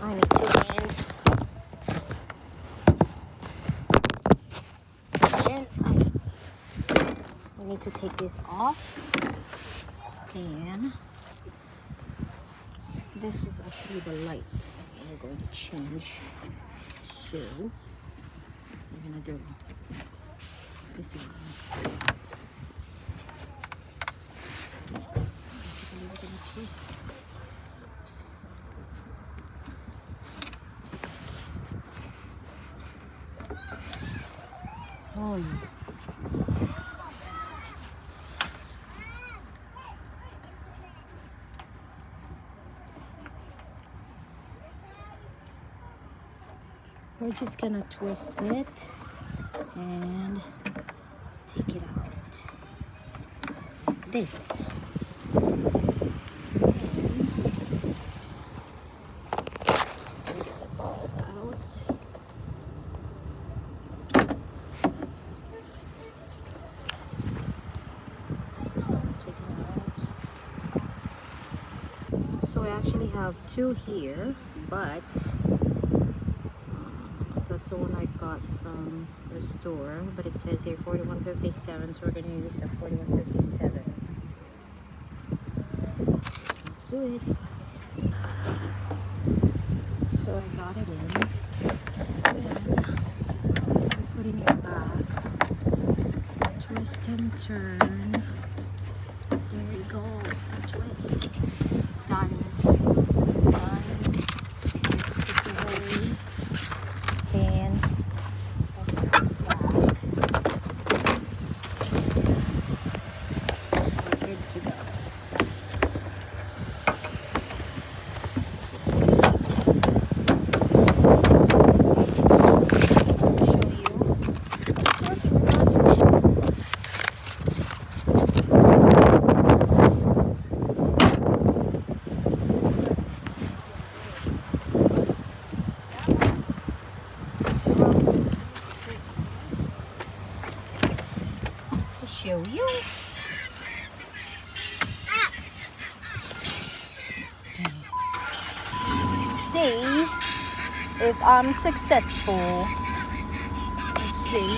I need two hands. And I need to take this off. And this is actually the light we're going to change. So we're gonna do this one. Basically, we're gonna twist this. Oh. We're just gonna twist it and take it out. This. So I actually have two here, but that's the one I got from the store. But it says here 41.57, so we're gonna use the 41.57. Let's do it. So I got it in. And putting it back. Twist and turn. There we go. Twist. Done. Done. Put it away. And put this back. We're good to go. Show you. Okay. See if I'm successful. Let's see.